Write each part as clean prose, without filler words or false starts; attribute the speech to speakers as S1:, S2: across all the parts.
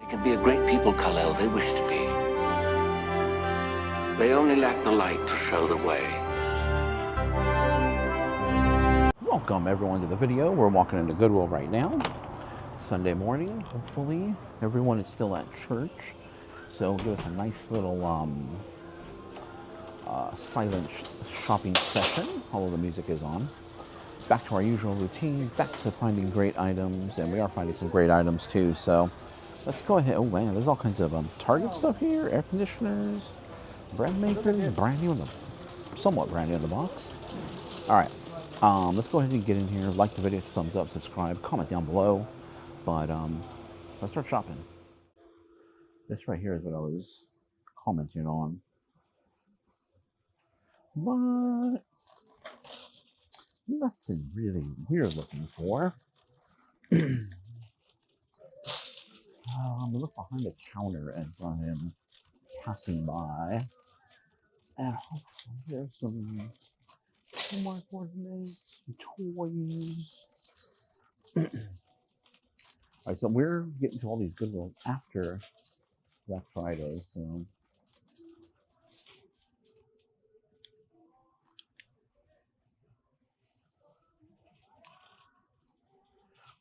S1: can be a great people, Kal-El, they wish to be. They only lack the light to show the way.
S2: Welcome everyone to the video. We're walking into Goodwill right now. Sunday morning, hopefully. Everyone is still at church. So give us a nice little silent shopping session, although the music is on. Back to our usual routine, back to finding great items, and we are finding some great items too, so let's go ahead. Oh man, there's all kinds of Target stuff here, air conditioners, bread makers, brand new in the, somewhat brand new in the box. All right, let's go ahead and get in here, like the video, thumbs up, subscribe, comment down below, but let's start shopping. This right here is what I was commenting on. But nothing really we're looking for. Look behind the counter as I am passing by. And hopefully there's some homework coordinates, toys. Alright, so we're getting to all these Goodwills after Black Friday, so.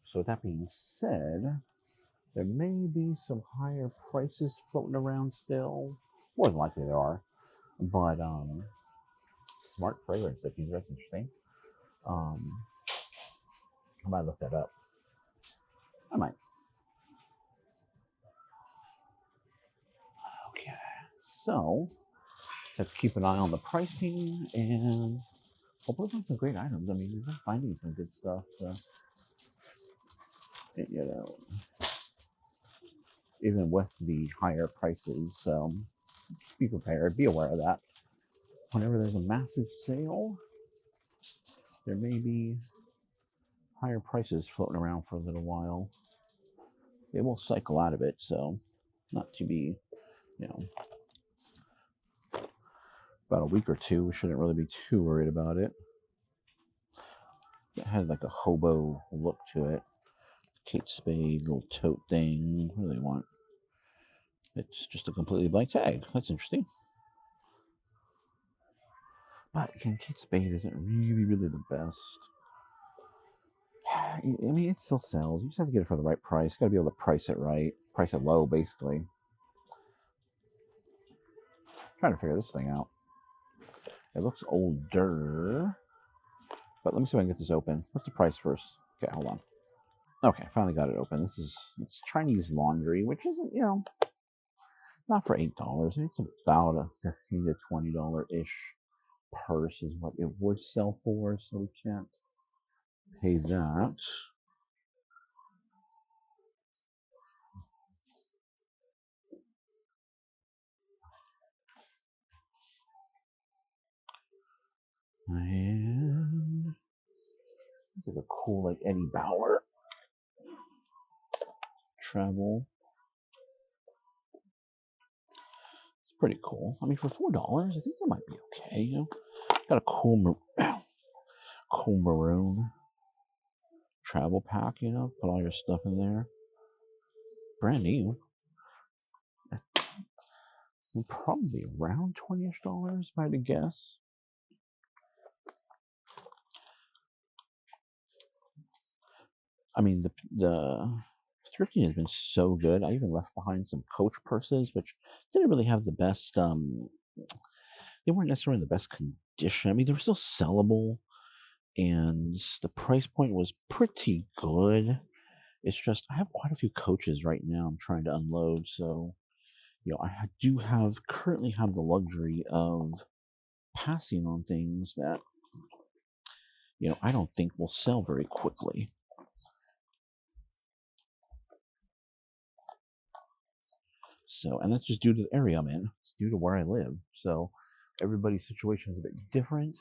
S2: So with that being said, there may be some higher prices floating around still. More than likely there are. But smart fragrance stickies, that's interesting. I might look that up. I might. Okay, so just have to keep an eye on the pricing and hopefully find some great items. I mean, we've been finding some good stuff, so you know, even with the higher prices. So just be prepared, be aware of that. Whenever there's a massive sale, there may be higher prices floating around for a little while. It will cycle out of it, so not to be, you know, about a week or two, we shouldn't really be too worried about it. It has like a hobo look to it. Kate Spade little tote thing. What do they want? It's just a completely blank tag. That's interesting. But again, Kate Spade isn't really the best. I mean, it still sells. You just have to get it for the right price. You got to be able to price it right. Price it low, basically. Trying to figure this thing out. It looks older. But let me see if I can get this open. What's the price first? Okay, hold on. Okay, finally got it open. It's Chinese laundry, which isn't, you know, not for $8. It's about a $15 to $20-ish purse is what it would sell for, so we can't pay that. And it's like a cool, like Eddie Bauer travel. It's pretty cool. I mean, for $4, I think that might be okay. You know, got a cool, cool maroon travel pack. You know, put all your stuff in there. Brand new. Probably around $20-ish, if I had to guess. I mean, the thrifting has been so good. I even left behind some Coach purses, which didn't really have the best. They weren't necessarily in the best condition. I mean, they were still sellable, and the price point was pretty good. It's just I have quite a few Coaches right now. I'm trying to unload, so you know, I do currently have the luxury of passing on things that, you know, I don't think will sell very quickly. So, and that's just due to the area I'm in. It's due to where I live. So everybody's situation is a bit different.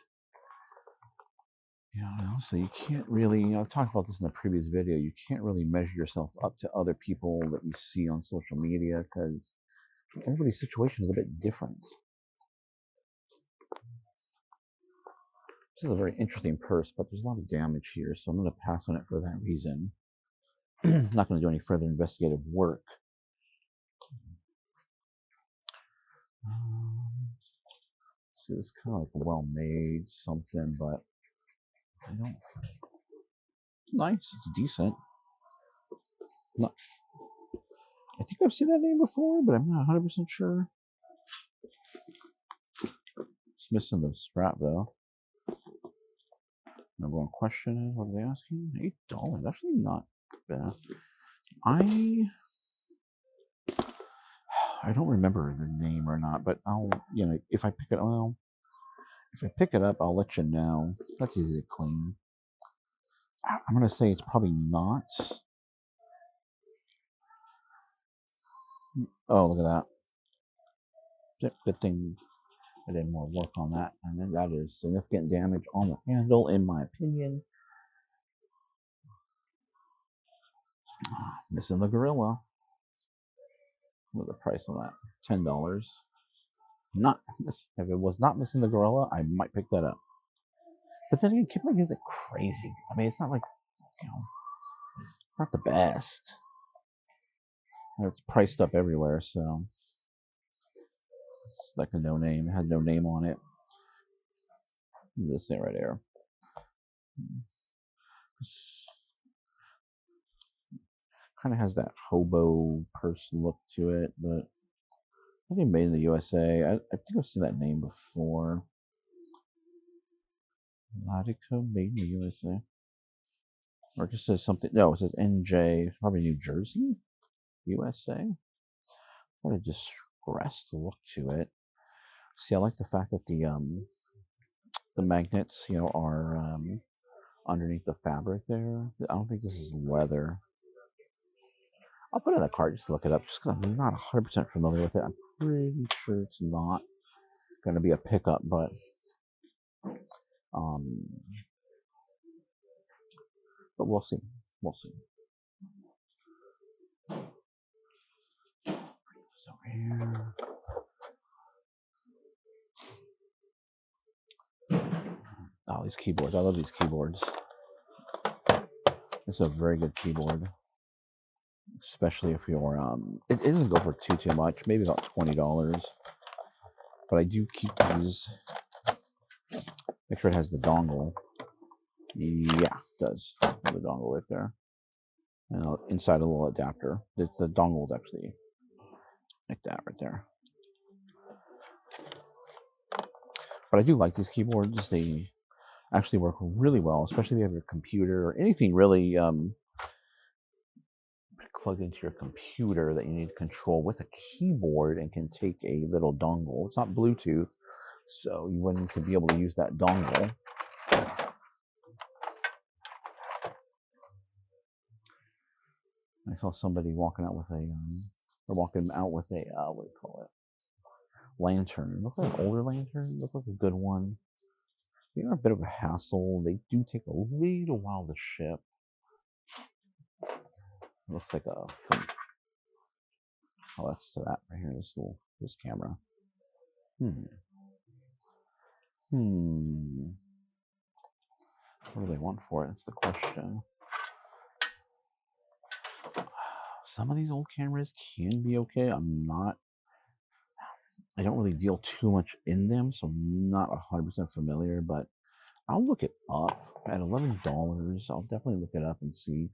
S2: You know, so you can't really, you know, I've talked about this in the previous video, you can't really measure yourself up to other people that you see on social media because everybody's situation is a bit different. This is a very interesting purse, but there's a lot of damage here, so I'm going to pass on it for that reason. Not going to do any further investigative work see, it's kind of like well made something, but I don't. It's nice. It's decent. Not. I think I've seen that name before, but I'm not 100% sure. It's missing the strap though. Number one question is, what are they asking? $8. Actually, not bad. I don't remember the name or not, but I'll, if I pick it, if I pick it up, I'll let you know. That's easy to clean. I'm gonna say it's probably not. Oh, look at that. Yep, good thing I did more work on that. And then that is significant damage on the handle, in my opinion. Missing the gorilla. What the price on that? $10. Not if it was not missing the gorilla, I might pick that up. But then again, Kipling isn't crazy. I mean, it's not like, it's not the best. It's priced up everywhere, so it's like a no name. It had no name on it. This thing right there. Kind of has that hobo purse look to it, but I think made in the USA. I think I've seen that name before. Latico, made in the USA. Or it just says something. No, it says NJ, probably New Jersey, USA. What a distressed look to it. See, I like the fact that the magnets, are underneath the fabric there. I don't think this is leather. I'll put it in the cart just to look it up, just because I'm not 100% familiar with it. I'm pretty sure it's not going to be a pickup, but we'll see. We'll see. So here. Oh, these keyboards. I love these keyboards. It's a very good keyboard. Especially if you're it doesn't go for too much, maybe about $20. But I do keep these. Make sure it has the dongle. Yeah, it does. The dongle right there. And inside a little adapter. The dongle is actually like that right there. But I do like these keyboards. They actually work really well, especially if you have your computer or anything really plugged into your computer that you need to control with a keyboard and can take a little dongle. It's not Bluetooth, so you wouldn't need to be able to use that dongle. I saw somebody walking out with a what do you call it? Lantern. Look like an older lantern. Look like a good one. They are a bit of a hassle. They do take a little while to ship. It looks like a. Oh, that's to that right here. This camera. What do they want for it? That's the question. Some of these old cameras can be okay. I don't really deal too much in them, so I'm not 100% familiar, but I'll look it up. At $11, I'll definitely look it up and see.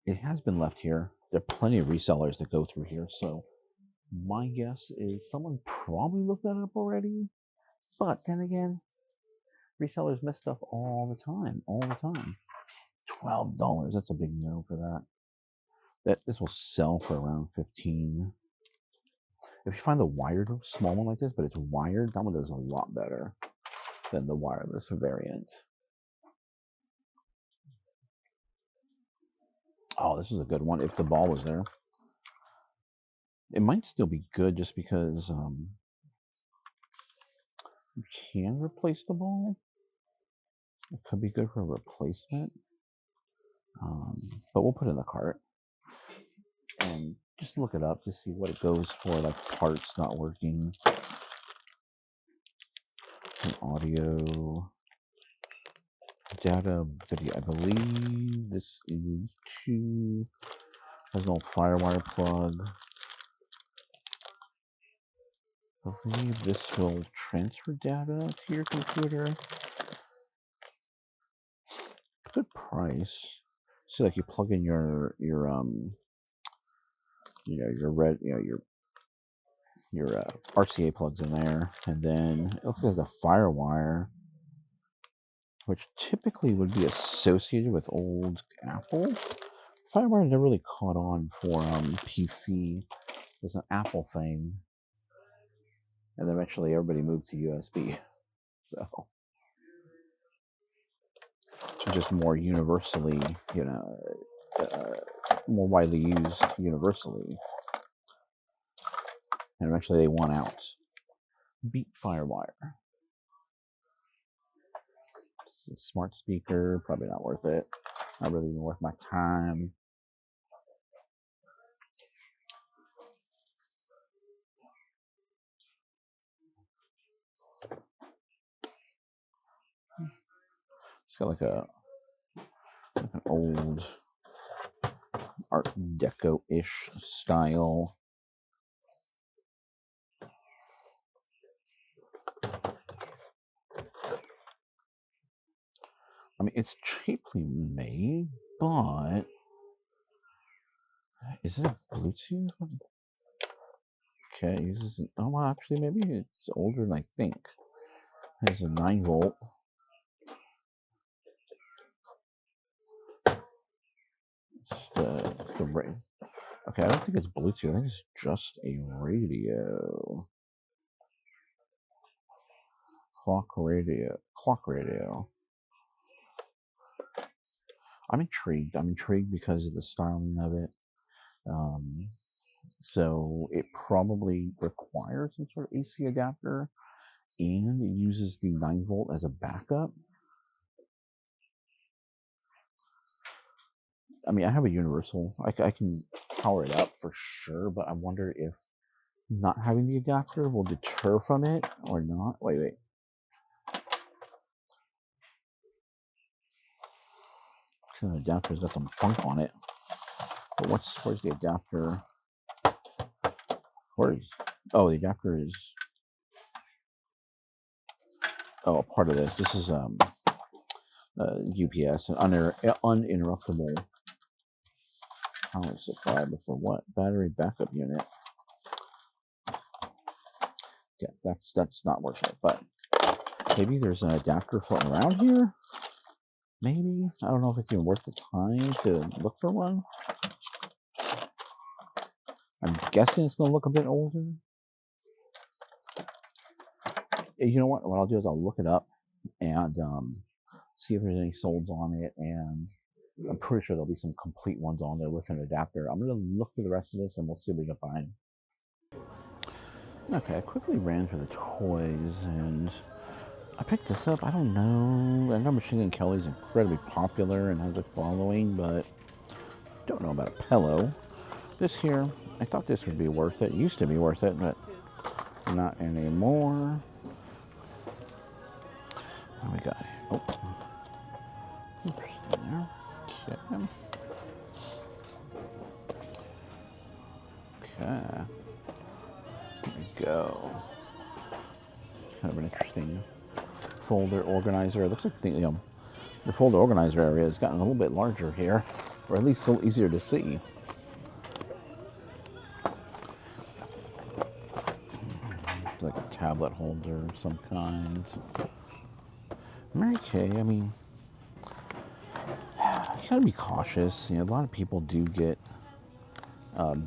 S2: It has been left here. There are plenty of resellers that go through here, so my guess is someone probably looked that up already. But then again, resellers miss stuff all the time. $12, that's a big no for that. This will sell for around $15. If you find the wired small one like this, but it's wired, that one does a lot better than the wireless variant. Oh, this is a good one. If the ball was there, it might still be good just because you can replace the ball. It could be good for a replacement, but we'll put it in the cart and just look it up to see what it goes for, like parts not working. And audio, data, video. I believe this is has an old firewire plug. I believe this will transfer data to your computer. Good price. See, like you plug in your RCA plugs in there, and then it looks like the FireWire, which typically would be associated with old Apple. FireWire never really caught on for PC. It was an Apple thing, and then eventually everybody moved to USB. So it's just more universally, more widely used universally. And eventually they won out. Beat FireWire. This is a smart speaker, probably not worth it. Not really even worth my time. It's got like an old Art Deco-ish style. I mean, it's cheaply made, but is it a Bluetooth? Okay, it uses an, oh, well, actually, maybe it's older than I think. It's a 9-volt. It's the radio. Okay, I don't think it's Bluetooth. I think it's just a radio. Clock radio. I'm intrigued. I'm intrigued because of the styling of it. So it probably requires some sort of AC adapter, and it uses the 9-volt as a backup. I mean, I have a universal. I can power it up for sure, but I wonder if not having the adapter will deter from it or not. Wait. So the adapter's got some funk on it. But where's the adapter? The adapter is a part of this. This is UPS, an uninterruptible power supply, but for what? Battery backup unit. Yeah, that's not worth it. But maybe there's an adapter floating around here. Maybe. I don't know if it's even worth the time to look for one. I'm guessing it's going to look a bit older. You know what? What I'll do is I'll look it up and see if there's any solds on it, and I'm pretty sure there'll be some complete ones on there with an adapter. I'm going to look through the rest of this and we'll see what we can find. Okay, I quickly ran through the toys and I picked this up. I don't know. I know Machine Gun Kelly's incredibly popular and has a following, but don't know about a pillow. This here, I thought this would be worth it. It used to be worth it, but not anymore. What do we got here? Oh, interesting there. Okay. Okay. There we go. It's kind of an interesting folder organizer. It looks like the folder organizer area has gotten a little bit larger here, or at least a little easier to see. It's like a tablet holder of some kind. Mary Kay, I mean, you gotta be cautious. A lot of people do get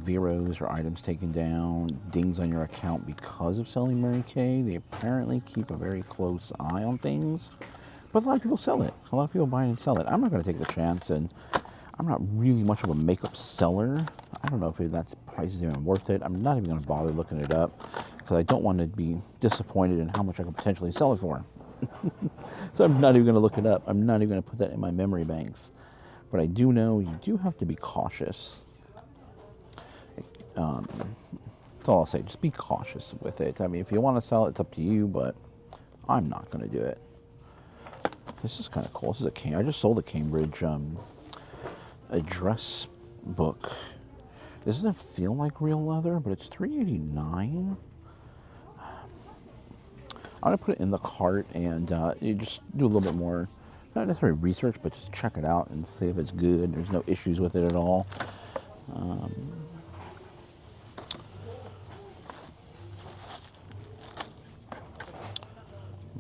S2: zeros or items taken down, dings on your account because of selling Mary Kay. They apparently keep a very close eye on things, but a lot of people sell it. A lot of people buy it and sell it. I'm not going to take the chance, and I'm not really much of a makeup seller. I don't know if that price is even worth it. I'm not even going to bother looking it up because I don't want to be disappointed in how much I could potentially sell it for. So I'm not even going to look it up. I'm not even going to put that in my memory banks. But I do know you do have to be cautious. That's all I'll say. Just be cautious with it. I mean, if you want to sell it, it's up to you, but I'm not going to do it. This is kind of cool. This is I just sold a Cambridge address book. This doesn't feel like real leather, but it's $3.89. I'm gonna put it in the cart and you just do a little bit more, not necessarily research, but just check it out and see if it's good. There's no issues with it at all.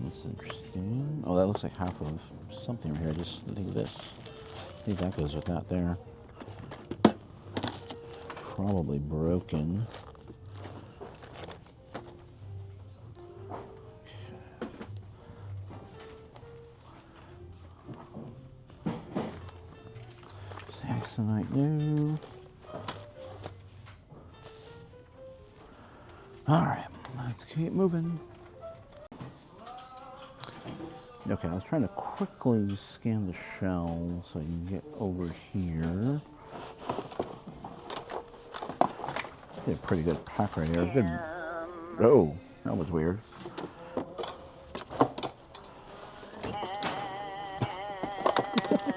S2: That's interesting. Oh, that looks like half of something right here. Just think of this. I think that goes with that there. Probably broken. Samsonite new. All right, let's keep moving. Okay, I was trying to quickly scan the shell so I can get over here. It's a pretty good pack right here. Good. Oh, that was weird.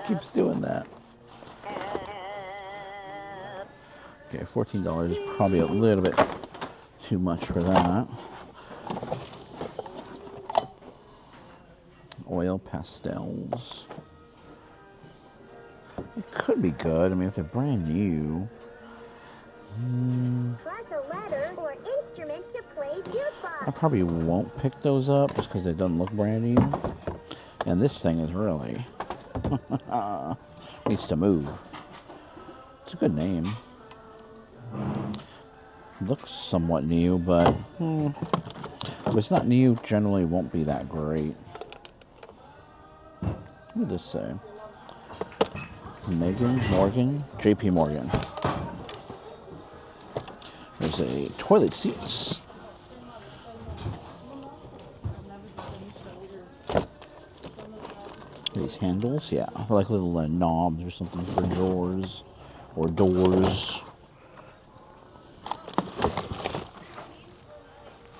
S2: Keeps doing that. Okay, $14 is probably a little bit too much for that. Oil pastels. It could be good. I mean, if they're brand new. I probably won't pick those up just because they don't look brand new. And this thing is really needs to move. It's a good name. Looks somewhat new, but if it's not new, generally won't be that great. What did this say? Morgan, JP Morgan. There's a toilet seats. These handles, yeah, like little knobs or something for drawers or doors.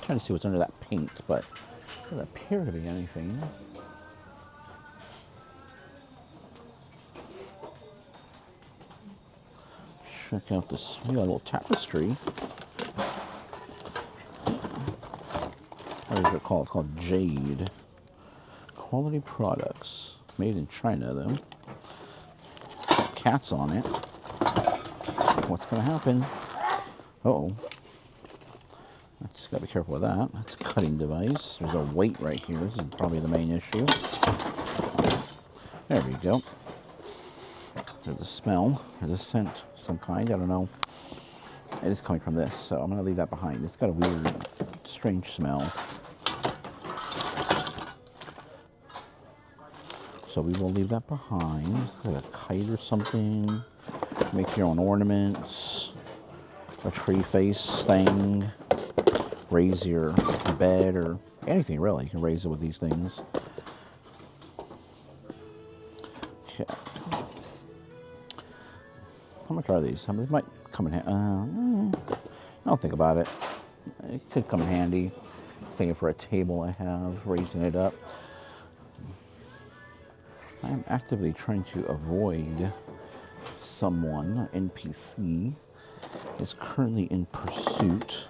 S2: Trying to see what's under that paint, but it doesn't appear to be anything. Check out this. We got a little tapestry. What is it called? It's called Jade. Quality products. Made in China, though. Cats on it. What's going to happen? Uh-oh. Just got to be careful with that. That's a cutting device. There's a weight right here. This is probably the main issue. There we go. There's a smell. There's a scent of some kind. I don't know. It is coming from this, so I'm going to leave that behind. It's got a weird, strange smell. So we will leave that behind. It's like a kite or something. Make your own ornaments. A tree face thing. Raise your bed or anything really. You can raise it with these things. Okay. How much are these? I mean, they might come in handy. I don't think about it. It could come in handy. Thinking for a table I have, raising it up. I am actively trying to avoid someone, NPC, is currently in pursuit.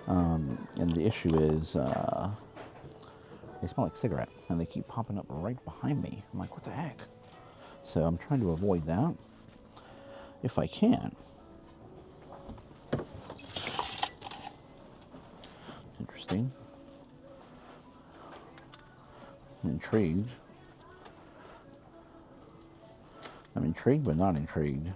S2: And the issue is, they smell like cigarettes, and they keep popping up right behind me. I'm like, what the heck? So I'm trying to avoid that, if I can. Interesting. I'm intrigued. I'm intrigued, but not intrigued.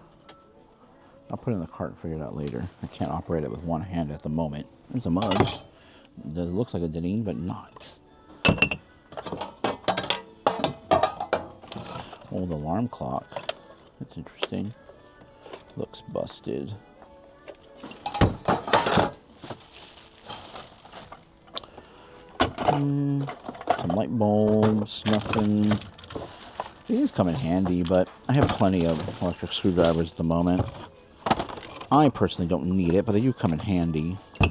S2: I'll put it in the cart and figure it out later. I can't operate it with one hand at the moment. There's a mug. It looks like a Deneen, but not. Old alarm clock. That's interesting. Looks busted. Some light bulbs, nothing. These come in handy, but I have plenty of electric screwdrivers at the moment. I personally don't need it, but they do come in handy. Oh,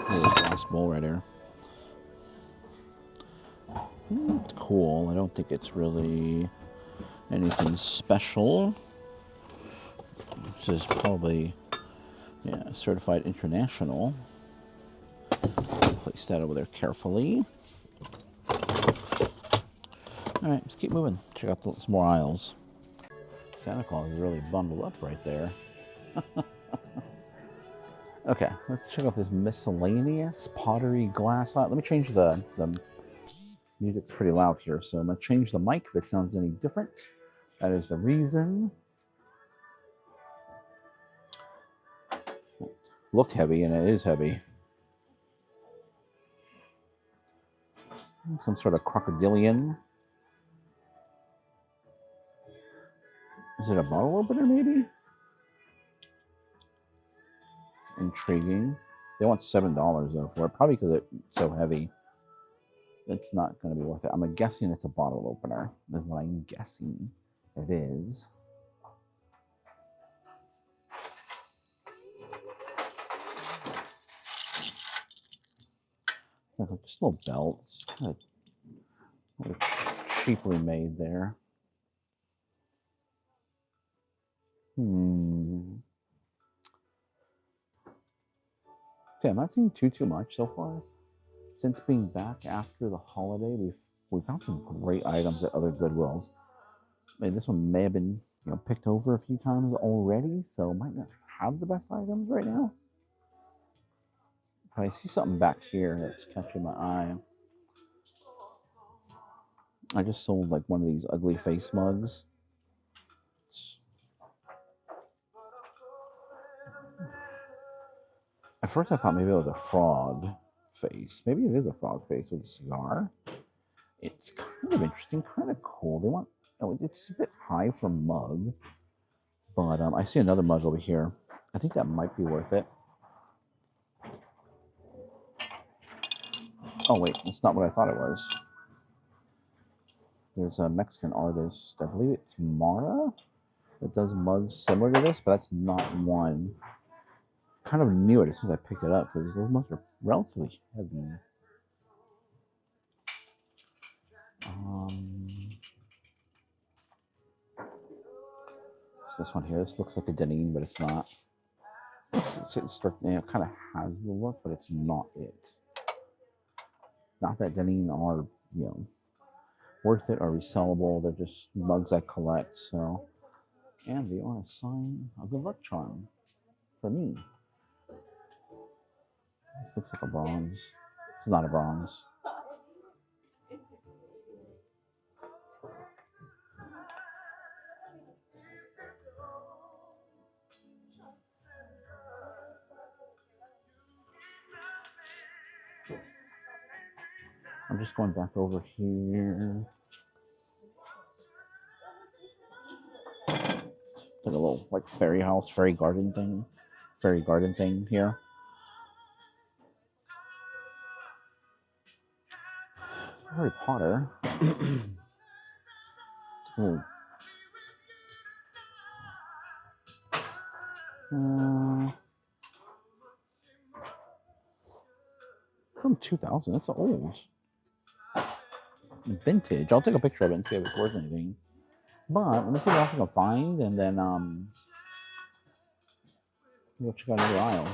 S2: there's a glass bowl right there. It's cool. I don't think it's really anything special. This is probably, yeah, certified international. Place that over there carefully. All right, let's keep moving. Check out some more aisles. Santa Claus is really bundled up right there. Okay, let's check out this miscellaneous pottery glass aisle. Let me change the music's pretty loud here, so I'm gonna change the mic if it sounds any different. That is the reason. Looked heavy, and it is heavy. Some sort of crocodilian. Is it a bottle opener, maybe? Intriguing. They want $7 though for it, probably because it's so heavy. It's not going to be worth it. I'm guessing it's a bottle opener. That's what I'm guessing it is. Just little belts, kind of cheaply made there. Okay, I'm not seeing too much so far. Since being back after the holiday, we've found some great items at other Goodwills. I mean, this one may have been picked over a few times already, so might not have the best items right now. But I see something back here that's catching my eye. I just sold like one of these ugly face mugs. At first I thought maybe it was a frog face. Maybe it is a frog face with a cigar. It's kind of interesting, kind of cool. They want, it's a bit high for a mug, but I see another mug over here. I think that might be worth it. Oh wait, it's not what I thought it was. There's a Mexican artist, I believe it's Mara, that does mugs similar to this, but that's not one. Kind of knew it as soon as I picked it up because those mugs are relatively heavy. It's this one here. This looks like a Deneen, but it's not. It's kind of has the look, but it's not it. Not that Deneen are worth it or resellable. They're just mugs I collect. So, and they are a sign, a good luck charm for me. This looks like a bronze. It's not a bronze. I'm just going back over here. Like a little fairy house, fairy garden thing here. Harry Potter. Ooh. From 2000. That's old. Vintage. I'll take a picture of it and see if it's worth anything. But let me see what else I can find, and then we'll check out another aisle.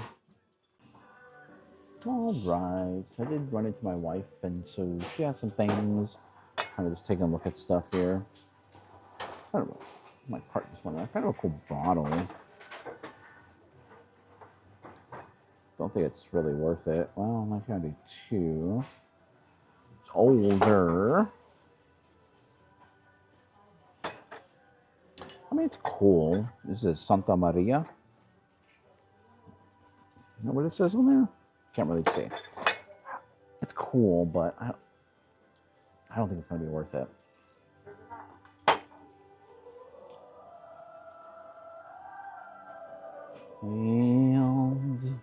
S2: All right. I did run into my wife, and so she has some things. Kind of just taking a look at stuff here. I don't know. I might part this one. Kind of a cool bottle. Don't think it's really worth it. Well, I can do two. It's older. I mean, it's cool. This is Santa Maria. You know what it says on there? Can't really see. It's cool, but I don't think it's going to be worth it. And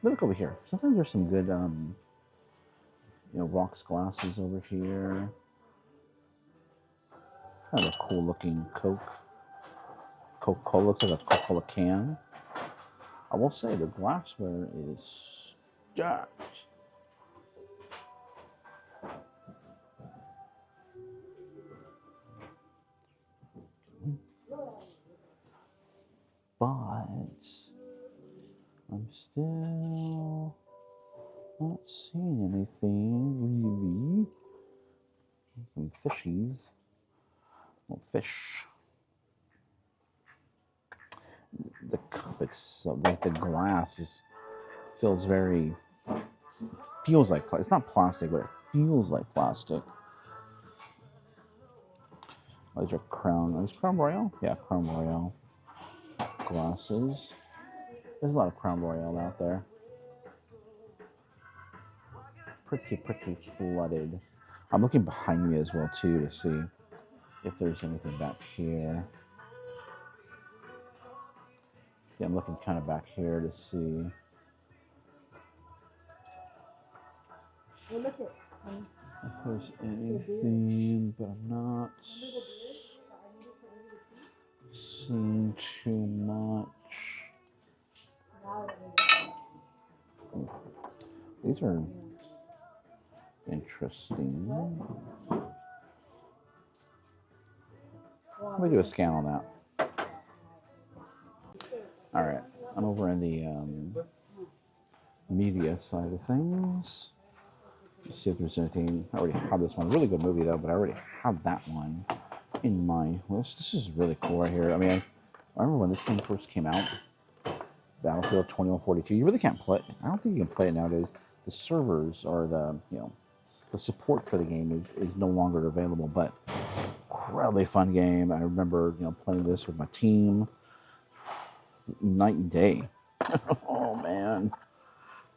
S2: look over here. Sometimes there's some good, rocks glasses over here. Kind of a cool looking Coca-Cola. Looks like a Coca-Cola can. I will say the glassware is stacked. But still not seeing anything really. Some fishies. Little fish. The cup itself, like the glass, just feels very. Feels like it's not plastic, but it feels like plastic. Oh, these are Crown. Is Crown Royal? Yeah, Crown Royal glasses. There's a lot of Crown Royal out there. Pretty flooded. I'm looking behind me as well too to see if there's anything back here. Yeah, I'm looking kind of back here to see if there's anything, but I'm not seeing too much. These are interesting. Let me do a scan on that. All right, I'm over in the media side of things. Let's see if there's anything. I already have this one. Really good movie though, but I already have that one in my list. This is really cool right here. I mean, I remember when this game first came out, Battlefield 2142. You really can't play. I don't think you can play it nowadays. The servers or the support for the game is no longer available. But incredibly fun game. I remember playing this with my team, night and day. Oh man,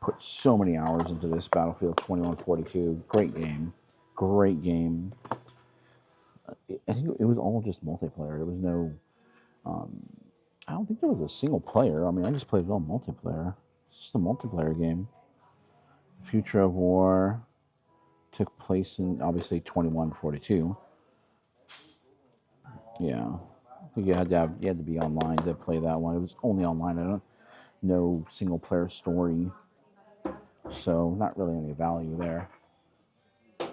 S2: put so many hours into this Battlefield 2142. Great game. Great game. I think it was all just multiplayer. There was no. I don't think there was a single player. I mean, I just played it all multiplayer. It's just a multiplayer game. Future of War took place in obviously 2142. Yeah, I think you had to be online to play that one. It was only online. No single player story, so not really any value there.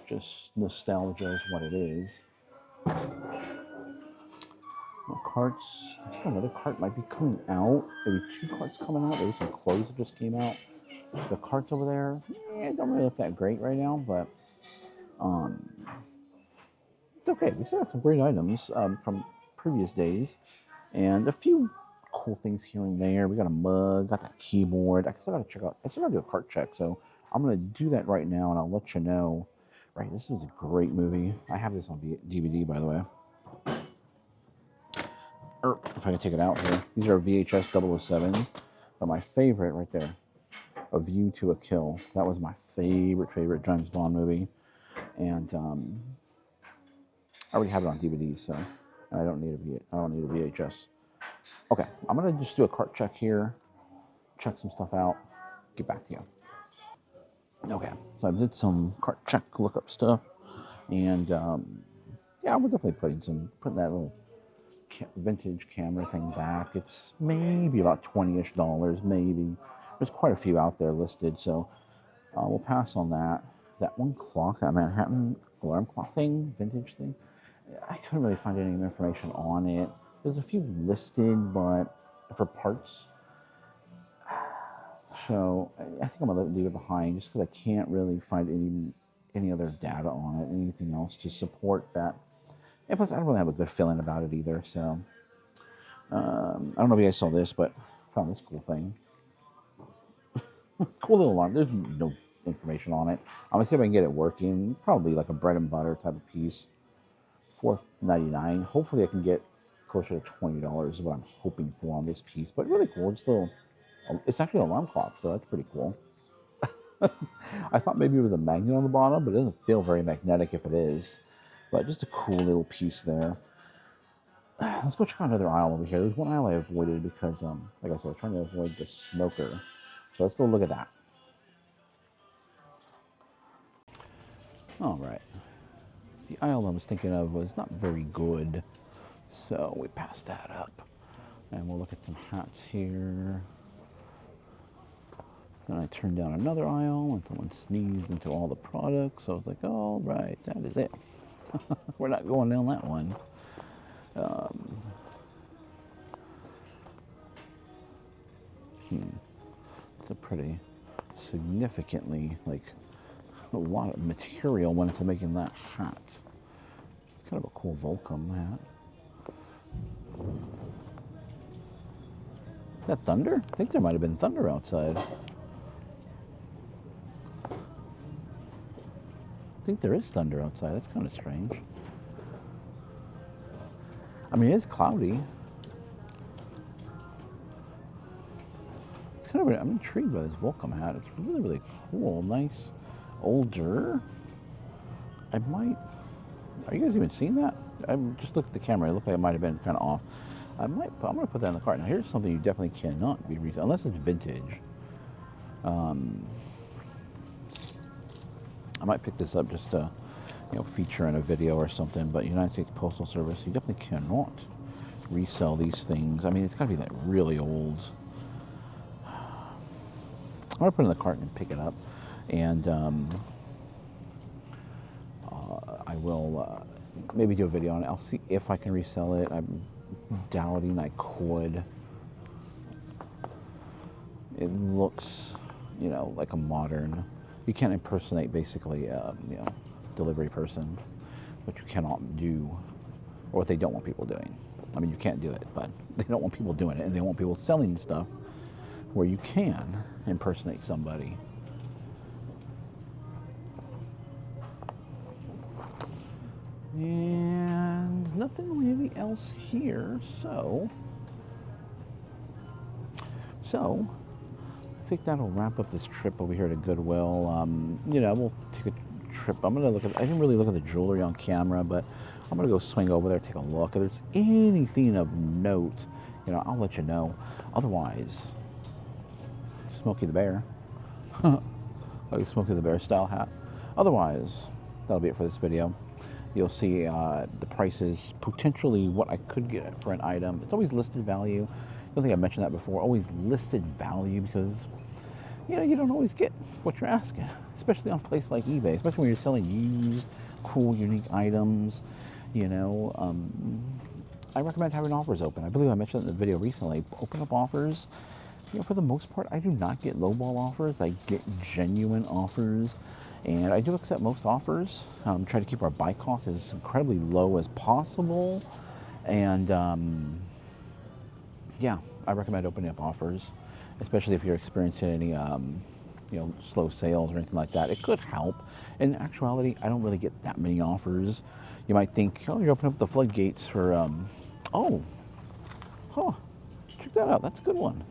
S2: Just nostalgia is what it is. Carts. I think another cart might be coming out. Maybe 2 carts coming out. Maybe some clothes that just came out. The carts over there, don't really look that great right now, but it's okay. We still have some great items from previous days, and a few cool things here and there. We got a mug, got that keyboard. I still got to check out. I still got to do a cart check, so I'm gonna do that right now, and I'll let you know. Right, this is a great movie. I have this on DVD, by the way. If I can take it out here. These are VHS 007, but my favorite right there, A View to a Kill. That was my favorite James Bond movie, and I already have it on DVD, so I don't need a VHS. Okay, I'm gonna just do a cart check here, check some stuff out, get back to you. Okay, so I did some cart check lookup stuff, and yeah, we're definitely putting that little vintage camera thing back. It's maybe about $20-ish, maybe. There's quite a few out there listed, so we'll pass on that. That one clock, that Manhattan alarm clock thing, vintage thing, I couldn't really find any information on it. There's a few listed, but for parts. So I think I'm gonna leave it behind just because I can't really find any other data on it, anything else to support that. And plus, I don't really have a good feeling about it either. So I don't know if you guys saw this, but I found this cool thing. Cool little alarm. There's no information on it. I'm gonna see if I can get it working. Probably like a bread and butter type of piece. $4.99. Hopefully, I can get closer to $20 is what I'm hoping for on this piece. But really cool. It's actually an alarm clock, so that's pretty cool. I thought maybe it was a magnet on the bottom, but it doesn't feel very magnetic if it is. But just a cool little piece there. Let's go check out another aisle over here. There's one aisle I avoided because, like I said, I was trying to avoid the smoker. So let's go look at that. All right. The aisle I was thinking of was not very good, so we passed that up. And we'll look at some hats here. Then I turned down another aisle and someone sneezed into all the products. So I was like, all right, that is it. We're not going down that one. It's a pretty significantly, like, a lot of material went into making that hat. It's kind of a cool Volcom hat. Is that thunder? I think there might have been thunder outside. I think there is thunder outside. That's kind of strange. I mean, it is cloudy. It's kind of, I'm intrigued by this Volcom hat. It's really, really cool. Nice, older. I might, are you guys even seeing that? I just looked at the camera. It looked like it might have been kind of off. I'm going to put that in the cart. Now, here's something you definitely cannot be reselling, unless it's vintage. I might pick this up just to, feature in a video or something, but United States Postal Service, you definitely cannot resell these things. I mean, it's got to be like really old. I'm going to put it in the cart and pick it up, and I will maybe do a video on it. I'll see if I can resell it. I'm doubting I could. It looks, like a modern. You can't impersonate basically, delivery person, which you cannot do, or what they don't want people doing. I mean, you can't do it, but they don't want people doing it, and they want people selling stuff where you can impersonate somebody. And nothing really else here, so I think that'll wrap up this trip over here to Goodwill. We'll take a trip. I didn't really look at the jewelry on camera, but I'm gonna go swing over there, take a look. If there's anything of note, I'll let you know. Otherwise, Smokey the Bear. Like Smokey the Bear style hat. Otherwise, that'll be it for this video. You'll see the prices, potentially what I could get for an item. It's always listed value. I don't think I mentioned that before. Always listed value, because you don't always get what you're asking, especially on a place like eBay, especially when you're selling used, cool, unique items. I recommend having offers open. I believe I mentioned that in the video recently. Open up offers. For the most part, I do not get lowball offers. I get genuine offers, and I do accept most offers. Try to keep our buy cost as incredibly low as possible, and yeah, I recommend opening up offers, especially if you're experiencing any slow sales or anything like that. It could help. In actuality, I don't really get that many offers. You might think, oh, you're opening up the floodgates for check that out. That's a good one.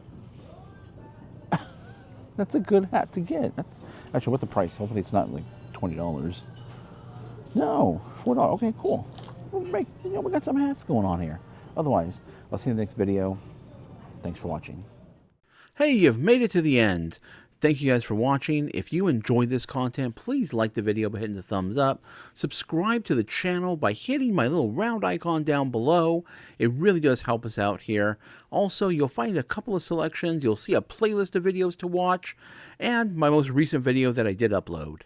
S2: That's a good hat to get. That's actually, what's the price? Hopefully it's not like $20. No, $4. Okay, cool. We got some hats going on here. Otherwise, I'll see you in the next video. Thanks for watching. Hey, you've made it to the end. Thank you guys for watching. If you enjoyed this content, please like the video by hitting the thumbs up. Subscribe to the channel by hitting my little round icon down below. It really does help us out here. Also, you'll find a couple of selections. You'll see a playlist of videos to watch, and my most recent video that I did upload.